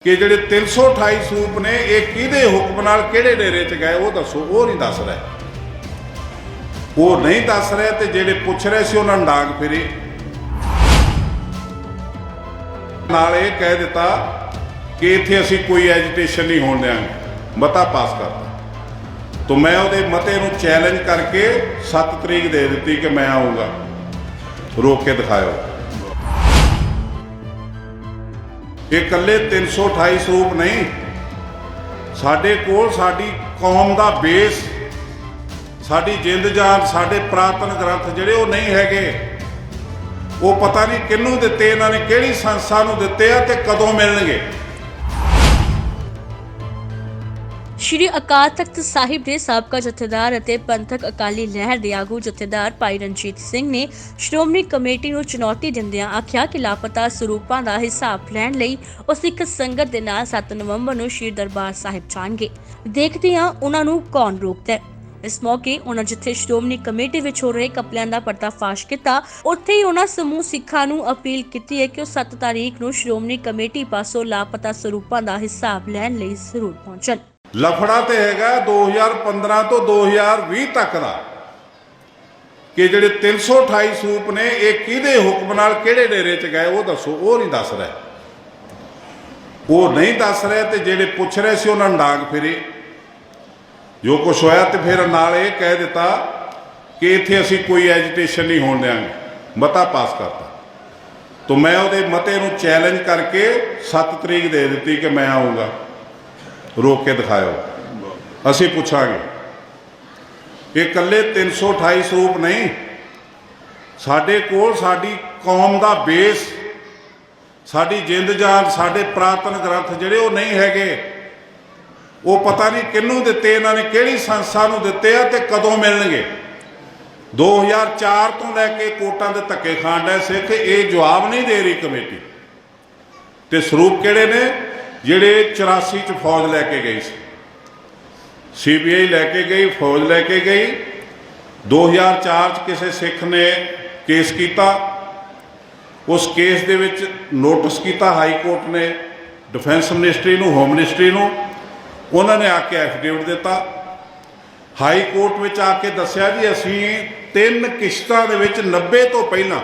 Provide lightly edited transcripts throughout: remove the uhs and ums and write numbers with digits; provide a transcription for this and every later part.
कि ਜਿਹੜੇ 328 ਸਰੂਪ ਨੇ ਇਹ ਕਿਹਦੇ ਹੁਕਮ ਨਾਲ ਕਿਹੜੇ ਡੇਰੇ 'ਚ ਗਏ ਉਹ ਦੱਸੋ। ਉਹ ਨਹੀਂ ਦੱਸ ਰਿਹਾ, ਉਹ ਨਹੀਂ ਦੱਸ ਰਿਹਾ। ਤੇ ਜਿਹੜੇ ਪੁੱਛ ਰਹੇ ਸੀ ਉਹਨਾਂ ਨੂੰ ਡਾਂਗ ਫਿਰੀ ਨਾਲ ਇਹ ਕਹਿ ਦਿੱਤਾ ਕਿ ਇੱਥੇ ਅਸੀਂ ਕੋਈ ਐਜੀਟੇਸ਼ਨ ਨਹੀਂ ਹੋਣ ਦਿਆਂਗੇ। ਮਤਾ ਪਾਸ ਕਰਤਾ तो मैं ਉਹਦੇ ਮਤੇ ਨੂੰ ਚੈਲੰਜ ਕਰਕੇ 7 ਤਰੀਕ ਦੇ ਦਿੱਤੀ ਕਿ ਮੈਂ ਆਊਂਗਾ, ਰੋਕ ਕੇ ਦਿਖਾਇਓ। ਇਹ ਇਕੱਲੇ 328 ਸਰੂਪ ਨਹੀਂ, ਸਾਡੇ ਕੋਲ ਸਾਡੀ ਕੌਮ ਦਾ ਬੇਸ, ਸਾਡੀ ਜਿੰਦ ਜਾਨ, ਸਾਡੇ ਪ੍ਰਾਤਨ ਗ੍ਰੰਥ ਜਿਹੜੇ ਉਹ ਨਹੀਂ ਹੈਗੇ। ਉਹ ਪਤਾ ਨਹੀਂ ਕਿਹਨੂੰ ਦਿੱਤੇ, ਇਹਨਾਂ ਨੇ ਕਿਹੜੀ ਸੰਸਥਾ ਨੂੰ ਦਿੱਤੇ ਆ ਤੇ ਕਦੋਂ ਮਿਲਣਗੇ। ਸ਼੍ਰੀ ਅਕਾਲ ਤਖਤ ਸਾਹਿਬ ਦੇ ਸਾਬਕਾ ਜਥੇਦਾਰ ਅਤੇ ਪੰਥਕ ਅਕਾਲੀ ਲਹਿਰ ਦੇ ਆਗੂ ਜਥੇਦਾਰ ਭਾਈ ਰਣਜੀਤ ਸਿੰਘ ਨੇ ਸ਼੍ਰੋਮਣੀ ਕਮੇਟੀ ਨੂੰ ਚੁਣੌਤੀ ਦਿੰਦਿਆਂ ਆਖਿਆ ਕਿ ਲਾਪਤਾ ਸਰੂਪਾਂ ਦਾ ਹਿਸਾਬ ਲੈਣ ਲਈ ਉਹ ਸਿੱਖ ਸੰਗਤ ਦੇ ਨਾਲ 7 ਨਵੰਬਰ ਨੂੰ ਸ਼੍ਰੀ ਦਰਬਾਰ ਸਾਹਿਬ ਜਾਣਗੇ। ਦੇਖਦੇ ਹਾਂ ਉਹਨਾਂ ਨੂੰ ਕੌਣ ਰੋਕਦਾ ਹੈ। ਇਸ ਮੌਕੇ ਉਹਨਾਂ ਜਿੱਥੇ ਸ਼੍ਰੋਮਣੀ ਕਮੇਟੀ ਵਿੱਚ ਹੋ ਰਹੇ ਘਪਲਿਆਂ ਦਾ ਪਰਦਾਫਾਸ਼ ਕੀਤਾ, ਉੱਥੇ ਹੀ ਉਹਨਾਂ ਸਮੂਹ ਸਿੱਖਾਂ ਨੂੰ ਅਪੀਲ ਕੀਤੀ ਹੈ ਕਿ ਉਹ 7 ਤਾਰੀਖ ਨੂੰ ਸ਼੍ਰੋਮਣੀ ਕਮੇਟੀ ਪਾਸੋਂ ਲਾਪਤਾ ਸਰੂਪਾਂ ਦਾ ਹਿਸਾਬ ਲੈਣ ਲਈ ਜ਼ਰੂਰ ਪਹੁੰਚਣ। ਲਫੜਾ ਤੇ ਹੈਗਾ 2015 ਤੋਂ 2020 ਤੱਕ ਦਾ ਕਿ ਜਿਹੜੇ 328 ਸਰੂਪ ਨੇ ਇਹ ਕਿਹਦੇ ਹੁਕਮ ਨਾਲ ਕਿਹੜੇ ਡੇਰੇ 'ਚ ਗਏ ਉਹ ਦੱਸੋ। ਉਹ ਨਹੀਂ ਦੱਸ ਰਿਹਾ, ਉਹ ਨਹੀਂ ਦੱਸ ਰਿਹਾ। ਤੇ ਜਿਹੜੇ ਪੁੱਛ ਰਹੇ ਸੀ ਉਹਨਾਂ ਨੂੰ ਡਾਂਗ ਫਿਰੀ ਜੋ ਕੁਛ ਹੋਇਆ। ਤੇ ਫਿਰ ਨਾਲ ਇਹ ਕਹਿ ਦਿੱਤਾ ਕਿ ਇੱਥੇ ਅਸੀਂ ਕੋਈ ਐਜੀਟੇਸ਼ਨ ਨਹੀਂ ਹੋਣ ਦਿਆਂਗੇ। ਮਤਾ ਪਾਸ ਕਰਤਾ तो मैं ਉਹਦੇ ਮਤੇ ਨੂੰ ਚੈਲੰਜ ਕਰਕੇ 7 ਤਰੀਕ ਦੇ ਦਿੱਤੀ ਕਿ ਮੈਂ ਆਊਂਗਾ, ਰੋਕ ਕੇ ਦਿਖਾਇਓ, ਅਸੀਂ ਪੁੱਛਾਂਗੇ। ਇਹ ਇਕੱਲੇ 328 ਸਰੂਪ ਨਹੀਂ, ਸਾਡੇ ਕੋਲ ਸਾਡੀ ਕੌਮ ਦਾ ਬੇਸ, ਸਾਡੀ ਜਿੰਦ ਜਾਨ, ਸਾਡੇ ਪ੍ਰਾਤਨ ਗ੍ਰੰਥ ਜਿਹੜੇ ਉਹ ਨਹੀਂ ਹੈਗੇ। ਉਹ ਪਤਾ ਨਹੀਂ ਕਿਹਨੂੰ ਦਿੱਤੇ, ਇਹਨਾਂ ਨੇ ਕਿਹੜੀ ਸੰਸਥਾ ਨੂੰ ਦਿੱਤੇ ਆ ਤੇ ਕਦੋਂ ਮਿਲਣਗੇ। 2004 ਤੋਂ ਲੈ ਕੇ ਕੋਟਾਂ ਦੇ ਧੱਕੇ ਖਾਣ ਡਏ ਸਿੱਖ, ਇਹ ਜਵਾਬ ਨਹੀਂ ਦੇ ਰਹੀ ਕਮੇਟੀ। ਤੇ ਸਰੂਪ ਕਿਹੜੇ ਨੇ? ਜਿਹੜੇ 84 ਚ ਫੌਜ ਲੈ ਕੇ ਗਈ ਸੀ, CBI ਲੈ ਕੇ ਗਈ, ਫੌਜ ਲੈ ਕੇ ਗਈ। 2004 ਚ ਕਿਸੇ ਸਿੱਖ ਨੇ ਕੇਸ ਕੀਤਾ, ਉਸ ਕੇਸ ਦੇ ਵਿੱਚ ਨੋਟਿਸ ਕੀਤਾ ਹਾਈ ਕੋਰਟ ਨੇ ਡਿਫੈਂਸ ਮਿਨਿਸਟਰੀ ਨੂੰ, ਹੋਮ ਮਿਨਿਸਟਰੀ ਨੂੰ। ਉਹਨਾਂ ਨੇ ਆ ਕੇ ਐਫੀਡੇਵਿਟ ਦਿੱਤਾ, ਹਾਈ ਕੋਰਟ ਵਿੱਚ ਆ ਕੇ ਦੱਸਿਆ ਜੀ ਅਸੀਂ 3 ਕਿਸ਼ਤਾਂ ਦੇ ਵਿੱਚ 90 ਤੋਂ ਪਹਿਲਾਂ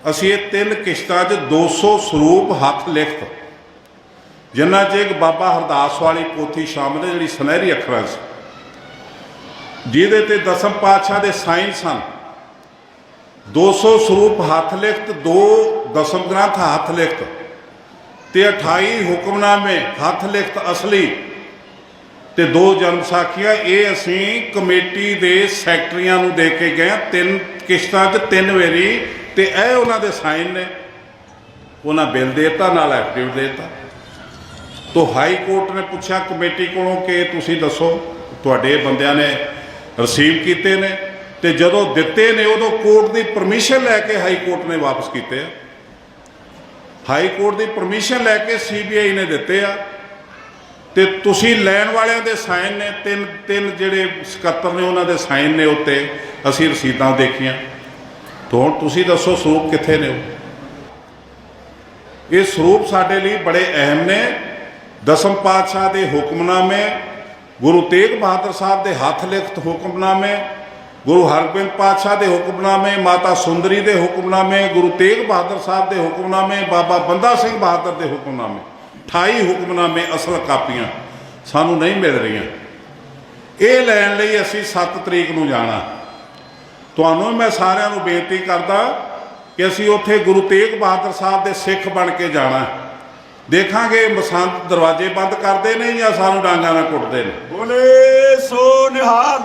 ਅਸੀਂ ਇਹ 3 ਕਿਸ਼ਤਾਂ 'ਚ 200 ਸਰੂਪ ਹੱਥ ਲਿਖਤ, ਜਿਨ੍ਹਾਂ 'ਚ ਇੱਕ ਬਾਬਾ ਹਰਦਾਸ ਵਾਲੀ ਪੋਥੀ ਸ਼ਾਮਲ ਹੈ ਜਿਹੜੀ ਸੁਨਹਿਰੀ ਅੱਖਰਾਂ ਸੀ, ਜਿਹਦੇ ਤੇ ਦਸਮ ਪਾਤਸ਼ਾਹ ਦੇ ਸਾਈਨ ਸਨ। 200 ਸਰੂਪ ਹੱਥ ਲਿਖਤ, 2 ਦਸਮ ਗ੍ਰੰਥ ਹੱਥ ਲਿਖਤ ਤੇ 28 ਹੁਕਮਨਾਮੇ ਹੱਥ ਲਿਖਤ ਅਸਲੀ ਤੇ 2 ਜਨਮ ਸਾਖੀਆਂ। ਇਹ ਅਸੀਂ ਕਮੇਟੀ ਦੇ ਸੈਕਟਰੀਆਂ ਨੂੰ ਦੇ ਕੇ ਗਏ 3 ਕਿਸ਼ਤਾਂ 'ਚ 3 ਵਾਰੀ। ਤੇ ਇਹ ਉਹਨਾਂ ਦੇ ਸਾਈਨ ਨੇ, ਉਹਨਾਂ ਬਿੱਲ ਦੇਤਾ ਨਾਲ ਐਫੀਡੇਵਿਟ ਦੇਤਾ। ਤੋ ਹਾਈ ਕੋਰਟ ਨੇ ਪੁੱਛਿਆ ਕਮੇਟੀ ਕੋਲੋਂ ਕਿ ਤੁਸੀਂ ਦੱਸੋ ਤੁਹਾਡੇ ਬੰਦਿਆਂ ਨੇ ਰਿਸੀਵ ਕੀਤੇ ਨੇ, ਤੇ ਜਦੋਂ ਦਿੱਤੇ ਨੇ ਉਦੋਂ ਕੋਰਟ ਦੀ ਪਰਮਿਸ਼ਨ ਲੈ ਕੇ ਹਾਈ ਕੋਰਟ ਨੇ ਵਾਪਸ ਕੀਤੇ ਆ। ਹਾਈ ਕੋਰਟ ਦੀ ਪਰਮਿਸ਼ਨ ਲੈ ਕੇ CBI ਨੇ ਦਿੱਤੇ ਆ। ਤੇ ਤੁਸੀਂ ਲੈਣ ਵਾਲਿਆਂ ਦੇ ਸਾਈਨ ਨੇ, ਤਿੰਨ ਜਿਹੜੇ ਸਕੱਤਰ ਨੇ ਉਹਨਾਂ ਦੇ ਸਾਈਨ ਨੇ ਉੱਤੇ, ਅਸੀਂ ਰਸੀਦਾਂ ਦੇਖੀਆਂ। ਤਾਂ ਹੁਣ ਤੁਸੀਂ ਦੱਸੋ ਸਰੂਪ ਕਿੱਥੇ ਨੇ? ਇਹ ਸਰੂਪ ਸਾਡੇ ਲਈ ਬੜੇ ਅਹਿਮ ਨੇ। ਦਸਮ ਪਾਤਸ਼ਾਹ ਦੇ ਹੁਕਮਨਾਮੇ, ਗੁਰੂ ਤੇਗ ਬਹਾਦਰ ਸਾਹਿਬ ਦੇ ਹੱਥ ਲਿਖਤ ਹੁਕਮਨਾਮੇ, ਗੁਰੂ ਹਰਗੋਬਿੰਦ ਪਾਤਸ਼ਾਹ ਦੇ ਹੁਕਮਨਾਮੇ, ਮਾਤਾ ਸੁੰਦਰੀ ਦੇ ਹੁਕਮਨਾਮੇ, ਗੁਰੂ ਤੇਗ ਬਹਾਦਰ ਸਾਹਿਬ ਦੇ ਹੁਕਮਨਾਮੇ, ਬਾਬਾ ਬੰਦਾ ਸਿੰਘ ਬਹਾਦਰ ਦੇ ਹੁਕਮਨਾਮੇ, 28 ਹੁਕਮਨਾਮੇ ਅਸਲ ਕਾਪੀਆਂ ਸਾਨੂੰ ਨਹੀਂ ਮਿਲ ਰਹੀਆਂ। ਇਹ ਲੈਣ ਲਈ ਅਸੀਂ 7 ਤਰੀਕ ਨੂੰ ਜਾਣਾ। ਤੁਹਾਨੂੰ ਮੈਂ ਸਾਰਿਆਂ ਨੂੰ ਬੇਨਤੀ ਕਰਦਾ ਕਿ ਅਸੀਂ ਉੱਥੇ ਗੁਰੂ ਤੇਗ ਬਹਾਦਰ ਸਾਹਿਬ ਦੇ ਸਿੱਖ ਬਣ ਕੇ ਜਾਣਾ। ਦੇਖਾਂਗੇ ਮਸੰਦ ਦਰਵਾਜ਼ੇ ਬੰਦ ਕਰਦੇ ਨੇ ਜਾਂ ਸਾਨੂੰ ਡਾਂਗਾਂ ਨਾਲ ਕੁੱਟਦੇ ਨੇ। ਬੋਲੇ ਸੋ ਨਿਹਾਲ।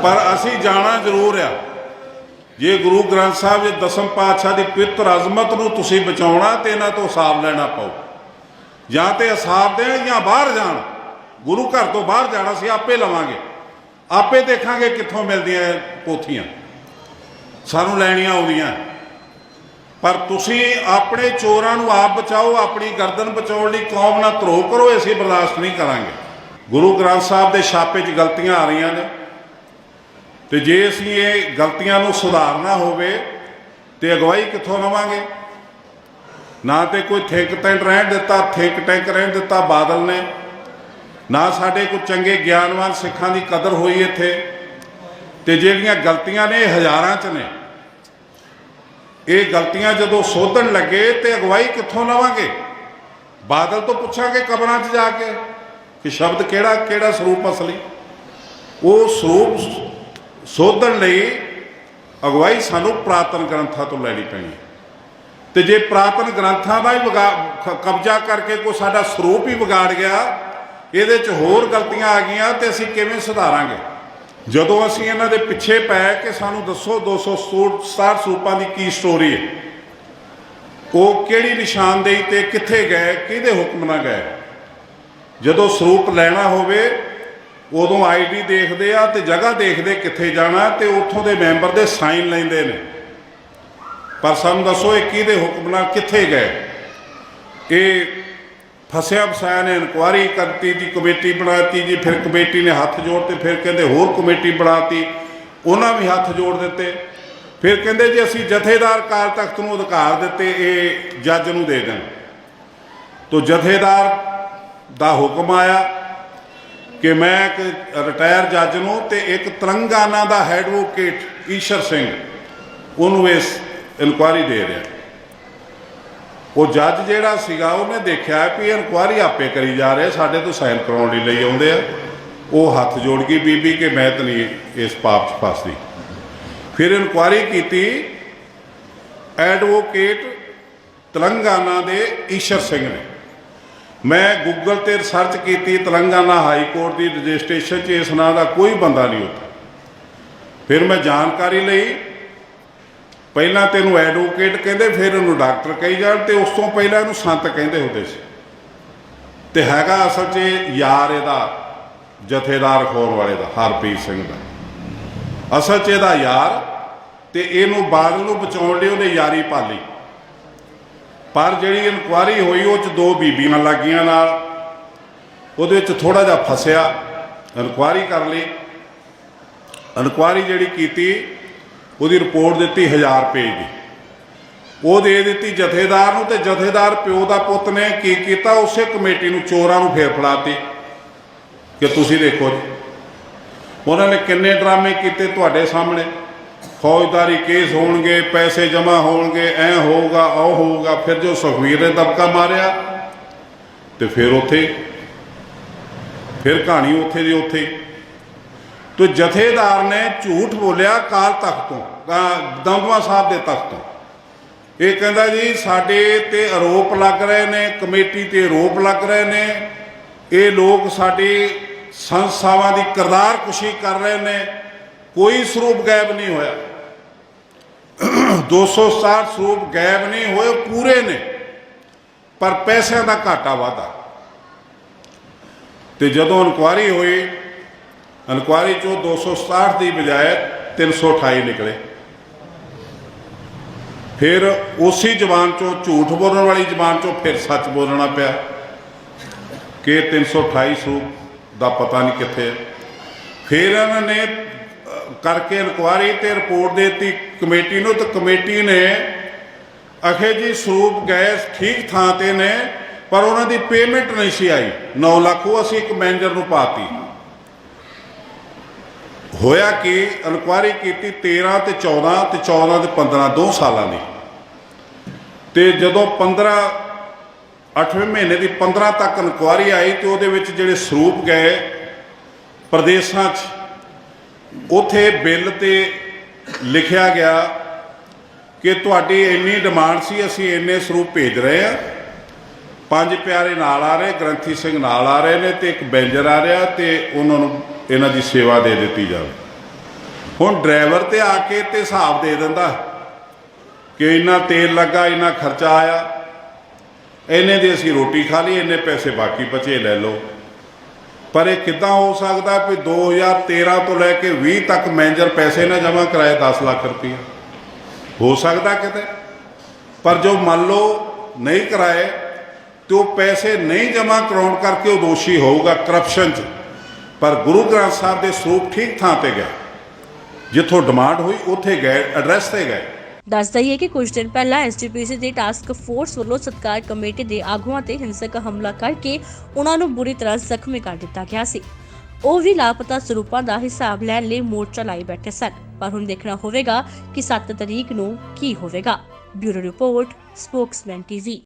ਪਰ ਅਸੀਂ ਜਾਣਾ ਜ਼ਰੂਰ ਆ। ਜੇ ਗੁਰੂ ਗ੍ਰੰਥ ਸਾਹਿਬ ਦੇ ਦਸਮ ਪਾਤਸ਼ਾਹ ਦੀ ਪਵਿੱਤਰ ਅਜ਼ਮਤ ਨੂੰ ਤੁਸੀਂ ਬਚਾਉਣਾ ਤੇ ਇਹਨਾਂ ਤੋਂ ਹਿਸਾਬ ਲੈਣਾ ਪਾਓ। ਜਾਂ ਤੇ ਹਿਸਾਬ ਦੇਣ ਜਾਂ ਬਾਹਰ ਜਾਣ, ਗੁਰੂ ਘਰ ਤੋਂ ਬਾਹਰ ਜਾਣਾ ਅਸੀਂ ਆਪੇ ਲਵਾਂਗੇ, ਆਪੇ ਦੇਖਾਂਗੇ ਕਿੱਥੋਂ ਮਿਲਦੀਆਂ ਪੋਥੀਆਂ, ਸਾਨੂੰ ਲੈਣੀਆਂ ਆਉਂਦੀਆਂ। ਪਰ ਤੁਸੀਂ ਆਪਣੇ ਚੋਰਾਂ ਨੂੰ ਆਪ ਬਚਾਓ, ਆਪਣੀ ਗਰਦਨ ਬਚਾਉਣ ਲਈ ਕੌਮ ਨਾਲ ਧਰੋਹ ਕਰੋ, ਅਸੀਂ ਬਰਦਾਸ਼ਤ ਨਹੀਂ ਕਰਾਂਗੇ। ਗੁਰੂ ਗ੍ਰੰਥ ਸਾਹਿਬ ਦੇ ਛਾਪੇ 'ਚ ਗਲਤੀਆਂ ਆ ਰਹੀਆਂ ਨੇ, ਤੇ ਜੇ ਅਸੀਂ ਇਹ ਗਲਤੀਆਂ ਨੂੰ ਸੁਧਾਰਨਾ ਹੋਵੇ ਤੇ ਅਗਵਾਈ ਕਿੱਥੋਂ ਲਵਾਂਗੇ? ਨਾ ਤੇ ਕੋਈ ਥਿੰਕ ਟੈਂਕ ਰਹਿਣ ਦਿੱਤਾ ਬਾਦਲ ਨੇ, ਨਾ ਸਾਡੇ ਕੋਈ ਚੰਗੇ ਗਿਆਨਵਾਨ ਸਿੱਖਾਂ ਦੀ ਕਦਰ ਹੋਈ ਇੱਥੇ। ਤੇ ਜਿਹੜੀਆਂ ਗਲਤੀਆਂ ਨੇ ਇਹ ਹਜ਼ਾਰਾਂ 'ਚ ਨੇ। ਇਹ ਗਲਤੀਆਂ ਜਦੋਂ ਸੋਧਣ ਲੱਗੇ ਤੇ ਅਗਵਾਈ ਕਿੱਥੋਂ ਲਵਾਂਗੇ? ਬਾਦਲ ਤੋਂ ਪੁੱਛਾਂਗੇ ਕਬਰਾਂ 'ਚ ਜਾ ਕੇ ਕਿ ਸ਼ਬਦ ਕਿਹੜਾ ਸਰੂਪ ਅਸਲੀ? ਉਹ ਸਰੂਪ ਸੋਧਣ ਲਈ ਅਗਵਾਈ ਸਾਨੂੰ ਪੁਰਾਤਨ ਗ੍ਰੰਥਾਂ ਤੋਂ ਲੈਣੀ ਪੈਣੀ। ਤੇ ਜੇ ਪੁਰਾਤਨ ਗ੍ਰੰਥਾਂ ਦਾ ਹੀ ਕਬਜ਼ਾ ਕਰਕੇ ਕੋਈ ਸਾਡਾ ਸਰੂਪ ਹੀ ਵਿਗਾੜ ਗਿਆ, ਇਹਦੇ 'ਚ ਹੋਰ ਗਲਤੀਆਂ ਆ ਗਈਆਂ, ਤੇ ਅਸੀਂ ਕਿਵੇਂ ਸੁਧਾਰਾਂਗੇ? ਜਦੋਂ ਅਸੀਂ ਇਹਨਾਂ ਦੇ ਪਿੱਛੇ ਪੈ ਕੇ ਸਾਨੂੰ ਦੱਸੋ 267 ਸਰੂਪਾਂ ਦੀ ਕੀ ਸਟੋਰੀ ਹੈ, ਉਹ ਕਿਹੜੀ ਨਿਸ਼ਾਨਦੇਹੀ ਤੇ ਕਿੱਥੇ ਗਏ, ਕਿਹਦੇ ਹੁਕਮ ਨਾਲ ਗਏ? ਜਦੋਂ ਸਰੂਪ ਲੈਣਾ ਹੋਵੇ ਉਦੋਂ ਆਈਡੀ ਦੇਖਦੇ ਆ ਤੇ ਜਗ੍ਹਾ ਦੇਖਦੇ ਕਿੱਥੇ ਜਾਣਾ, ਤੇ ਉੱਥੋਂ ਦੇ ਮੈਂਬਰ ਦੇ ਸਾਈਨ ਲੈਂਦੇ ਨੇ। ਪਰ ਸਾਨੂੰ ਦੱਸੋ ਇਹ ਕਿਹਦੇ ਹੁਕਮ ਨਾਲ ਕਿੱਥੇ ਗਏ? ਇਹ ਫਸਿਆ ਫਸਾਇਆ ਨੇ ਇਨਕੁਆਇਰੀ ਕਰਤੀ ਜੀ, ਕਮੇਟੀ ਬਣਾਤੀ ਜੀ, ਫਿਰ ਕਮੇਟੀ ਨੇ ਹੱਥ ਜੋੜ ਤੇ ਫਿਰ ਕਹਿੰਦੇ ਹੋਰ ਕਮੇਟੀ ਬਣਾਤੀ, ਉਹਨਾਂ ਵੀ ਹੱਥ ਜੋੜ ਦਿੱਤੇ। ਫਿਰ ਕਹਿੰਦੇ ਜੀ ਅਸੀਂ ਜਥੇਦਾਰ ਅਕਾਲ ਤਖਤ ਨੂੰ ਅਧਿਕਾਰ ਦਿੱਤੇ ਇਹ ਜੱਜ ਨੂੰ ਦੇ ਦੇਣ। ਤੋ ਜਥੇਦਾਰ ਦਾ ਹੁਕਮ ਆਇਆ ਕਿ ਮੈਂ ਇੱਕ ਰਿਟਾਇਰ ਜੱਜ ਨੂੰ ਤੇ ਇੱਕ ਤੇਲੰਗਾਨਾ ਦਾ ਐਡਵੋਕੇਟ ਈਸ਼ਰ ਸਿੰਘ ਉਹਨੂੰ ਇਸ ਇਨਕੁਆਇਰੀ ਦੇ ਰਿਹਾ। ਉਹ ਜੱਜ ਜਿਹੜਾ ਸੀਗਾ ਉਹਨੇ ਦੇਖਿਆ ਵੀ ਇਨਕੁਆਇਰੀ ਆਪੇ ਕਰੀ ਜਾ ਰਹੇ, ਸਾਡੇ ਤੋਂ ਸਾਈਨ ਕਰਾਉਣ ਲਈ ਆਉਂਦੇ ਆ। ਉਹ ਹੱਥ ਜੋੜ ਗਈ ਬੀਬੀ ਕਿ ਮੈਂ ਤਾਂ ਨਹੀਂ ਇਸ ਪਾਪ 'ਚ ਫਸਦੀ। ਫਿਰ ਇਨਕੁਆਇਰੀ ਕੀਤੀ ਐਡਵੋਕੇਟ ਤੇਲੰਗਾਨਾ ਦੇ ਈਸ਼ਰ ਸਿੰਘ ਨੇ। ਮੈਂ ਗੂਗਲ ਤੇ ਰਿਸਰਚ ਕੀਤੀ, ਤੇਲੰਗਾਨਾ ਹਾਈ ਕੋਰਟ ਦੀ ਰਜਿਸਟ੍ਰੇਸ਼ਨ 'ਚ ਇਸ ਨਾਂ ਦਾ ਕੋਈ ਬੰਦਾ ਨਹੀਂ ਉੱਥੇ। ਫਿਰ ਮੈਂ ਜਾਣਕਾਰੀ ਲਈ, ਪਹਿਲਾਂ ਤੈਨੂੰ ਐਡਵੋਕੇਟ ਕਹਿੰਦੇ, ਫਿਰ ਇਹਨੂੰ ਡਾਕਟਰ ਕਹੀ ਜਾਣ, ਤੇ ਉਸ ਤੋਂ ਪਹਿਲਾਂ ਇਹਨੂੰ ਸੰਤ ਕਹਿੰਦੇ ਹੁੰਦੇ ਸੀ। ਤੇ ਹੈਗਾ ਅਸਲ 'ਚ ਯਾਰ ਇਹਦਾ ਜਥੇਦਾਰ ਖੋਰ ਵਾਲੇ ਦਾ, ਹਰਪ੍ਰੀਤ ਸਿੰਘ ਦਾ ਅਸਲ 'ਚ ਇਹਦਾ ਯਾਰ। ਤੇ ਇਹਨੂੰ ਬਾਦਲ ਨੂੰ ਬਚਾਉਣ ਲਈ ਉਹਨੇ ਯਾਰੀ ਪਾਲੀ। ਪਰ ਜਿਹੜੀ ਇਨਕੁਆਇਰੀ ਹੋਈ ਉਹ 'ਚ 2 ਬੀਬੀਆਂ ਲੱਗੀਆਂ ਨਾਲ, ਉਹਦੇ ਵਿੱਚ ਥੋੜ੍ਹਾ ਜਿਹਾ ਫਸਿਆ। ਇਨਕੁਆਇਰੀ ਕਰ ਲਈ, ਇਨਕੁਆਇਰੀ ਜਿਹੜੀ ਕੀਤੀ ਉਹਦੀ ਰਿਪੋਰਟ ਦਿੱਤੀ 1000 ਪੇਜ ਦੀ, ਉਹ ਦੇ ਦਿੱਤੀ ਜਥੇਦਾਰ ਨੂੰ। ਤੇ ਜਥੇਦਾਰ ਪਿਓ ਦਾ ਪੁੱਤ ਨੇ ਕੀ ਕੀਤਾ, ਉਸੇ ਕਮੇਟੀ ਨੂੰ ਚੋਰਾਂ ਨੂੰ ਫੇਰ ਫੜਾਤੀ ਕਿ ਤੁਸੀਂ ਦੇਖੋ ਜੀ। ਉਹਨਾਂ ਨੇ ਕਿੰਨੇ ਡਰਾਮੇ ਕੀਤੇ ਤੁਹਾਡੇ ਸਾਹਮਣੇ, ਫੌਜਦਾਰੀ ਕੇਸ ਹੋਣਗੇ, ਪੈਸੇ ਜਮ੍ਹਾਂ ਹੋਣਗੇ, ਐ ਹੋਊਗਾ ਉਹ ਹੋਊਗਾ। ਫਿਰ ਜੋ ਸੁਖਵੀਰ ਨੇ ਦਬਕਾ ਮਾਰਿਆ ਤੇ ਫਿਰ ਉੱਥੇ ਫਿਰ ਕਹਾਣੀ ਉੱਥੇ ਦੀ ਉੱਥੇ। ਤੋ ਜਥੇਦਾਰ ਨੇ ਝੂਠ ਬੋਲਿਆ ਅਕਾਲ ਤਖਤ ਤੋਂ, ਦਮਦਮਾ ਸਾਹਿਬ ਦੇ ਤਖਤ ਤੋਂ। ਇਹ ਕਹਿੰਦਾ ਜੀ ਸਾਡੇ ਤੇ ਆਰੋਪ ਲੱਗ ਰਹੇ ਨੇ, ਕਮੇਟੀ ਤੇ ਆਰੋਪ ਲੱਗ ਰਹੇ ਨੇ, ਇਹ ਲੋਕ ਸਾਡੀ ਸੰਸਥਾਵਾਂ ਦੀ ਕਿਰਦਾਰਕੁਸ਼ੀ ਕਰ ਰਹੇ ਨੇ। ਕੋਈ ਸਰੂਪ ਗਾਇਬ ਨਹੀਂ ਹੋਇਆ, 267 ਸਰੂਪ ਗਾਇਬ ਨਹੀਂ ਹੋਏ, ਪੂਰੇ ਨੇ, ਪਰ ਪੈਸਿਆਂ ਦਾ ਘਾਟਾ ਵਾਧਾ। ਤੇ ਜਦੋਂ ਇਨਕੁਆਇਰੀ ਹੋਈ, ਇਨਕੁਆਇਰੀ 'ਚੋਂ 267 ਦੀ ਬਜਾਏ 328 ਨਿਕਲੇ। ਫਿਰ ਉਸੇ ਜ਼ਬਾਨ 'ਚੋਂ, ਝੂਠ ਬੋਲਣ ਵਾਲੀ ਜ਼ਬਾਨ 'ਚੋਂ ਫਿਰ ਸੱਚ ਬੋਲਣਾ ਪਿਆ ਕਿ 328 ਸਰੂਪ ਦਾ ਪਤਾ ਨਹੀਂ ਕਿੱਥੇ ਹੈ। ਫਿਰ ਇਹਨਾਂ ਨੇ ਕਰਕੇ ਇਨਕੁਆਇਰੀ ਤੇ ਰਿਪੋਰਟ ਦੇ ਦਿੱਤੀ ਕਮੇਟੀ ਨੂੰ, ਤੇ ਕਮੇਟੀ ਨੇ ਆਖੇ ਜੀ ਸਰੂਪ ਗਏ ਠੀਕ ਥਾਂ ਤੇ ਨੇ, ਪਰ ਉਹਨਾਂ ਦੀ ਪੇਮੈਂਟ ਨਹੀਂ ਸੀ ਆਈ 9 ਲੱਖ, ਉਹ ਅਸੀਂ ਇੱਕ ਮੈਨੇਜਰ ਨੂੰ ਪਾਤੀ। ਹੋਇਆ ਕਿ ਇਨਕੁਆਇਰੀ ਕੀਤੀ 13 ਤੇ 14 ਤੇ 14 ਤੇ 15 2 ਸਾਲਾਂ ਦੀ। ਤੇ ਜਦੋਂ 8ਵੇਂ ਮਹੀਨੇ ਦੀ 15 ਤੱਕ ਇਨਕੁਆਇਰੀ ਆਈ, ਤੇ ਉਹਦੇ ਵਿੱਚ ਜਿਹੜੇ ਸਰੂਪ ਗਏ ਪ੍ਰਦੇਸ਼ਾਂ 'ਚ, ਉੱਥੇ ਬਿੱਲ ਤੇ ਲਿਖਿਆ ਗਿਆ ਕਿ ਤੁਹਾਡੀ ਇੰਨੀ ਡਿਮਾਂਡ ਸੀ, ਅਸੀਂ ਇੰਨੇ ਸਰੂਪ ਭੇਜ ਰਹੇ ਹਾਂ। 5 ਪਿਆਰੇ ਨਾਲ ਆ ਰਹੇ, ਗ੍ਰੰਥੀ ਸਿੰਘ ਨਾਲ ਆ ਰਹੇ ਨੇ, ਤੇ ਇੱਕ ਬੈਂਜਰ ਆ ਰਿਹਾ, ਤੇ ਉਹਨਾਂ ਨੂੰ ਇਹਨਾਂ ਦੀ ਸੇਵਾ ਦੇ ਦਿੱਤੀ ਜਾਵੇ। ਹੁਣ ਡਰਾਈਵਰ ਤੇ ਆ ਕੇ ਤੇ ਹਿਸਾਬ ਦੇ ਦਿੰਦਾ ਕਿ ਇੰਨਾ ਤੇਲ ਲੱਗਾ, ਇੰਨਾ ਖਰਚਾ ਆਇਆ, ਇੰਨੇ ਦੀ ਅਸੀਂ ਰੋਟੀ ਖਾ ਲਈ, ਇੰਨੇ ਪੈਸੇ ਬਾਕੀ ਬਚੇ ਲੈ ਲਓ। ਪਰ ਇਹ ਕਿੱਦਾਂ ਹੋ ਸਕਦਾ ਵੀ 2013 ਤੋਂ ਲੈ ਕੇ 20 ਤੱਕ ਮੈਨੇਜਰ ਪੈਸੇ ਨਾ ਜਮ੍ਹਾਂ ਕਰਾਏ 10 ਲੱਖ ਰੁਪਈਆ? ਹੋ ਸਕਦਾ ਕਿਤੇ। ਪਰ ਜੋ ਮੰਨ ਲਓ ਨਹੀਂ ਕਰਾਏ ਤੇ ਉਹ ਪੈਸੇ ਨਹੀਂ ਜਮ੍ਹਾਂ ਕਰਾਉਣ ਕਰਕੇ ਉਹ ਦੋਸ਼ੀ ਹੋਊਗਾ ਕਰਪਸ਼ਨ 'ਚ। ਪਰ ਗੁਰੂ ਗ੍ਰੰਥ ਸਾਹਿਬ ਦੇ ਸਰੂਪ ਠੀਕ ਥਾਂ ਤੇ ਗਏ, ਜਿੱਥੋਂ ਡਿਮਾਂਡ ਹੋਈ ਉੱਥੇ ਗਏ, ਐਡਰੈਸ ਤੇ ਗਏ। ਦੱਸ ਦਈਏ ਕਿ ਕੁਝ ਦਿਨ ਪਹਿਲਾਂ ਐਸਜੀਪੀਸੀ ਦੀ ਟਾਸਕ ਫੋਰਸ ਵੱਲੋਂ ਸਤਕਾਰ ਕਮੇਟੀ ਦੇ ਆਗੂਆਂ ਤੇ ਹਿੰਸਕ ਹਮਲਾ ਕਰਕੇ ਉਹਨਾਂ ਨੂੰ ਬੁਰੀ ਤਰ੍ਹਾਂ ਜ਼ਖਮੀ ਕਰ ਦਿੱਤਾ ਗਿਆ ਸੀ। ਉਹ ਵੀ ਲਾਪਤਾ ਸਰੂਪਾਂ ਦਾ ਹਿਸਾਬ ਲੈਣ ਲਈ ਮੋਰਚਾ ਲਾਈ ਬੈਠੇ ਸਨ। ਪਰ ਹੁਣ ਦੇਖਣਾ ਹੋਵੇਗਾ ਕਿ 7 ਤਰੀਕ ਨੂੰ ਕੀ ਹੋਵੇਗਾ। Bureau report, Spokesman TV.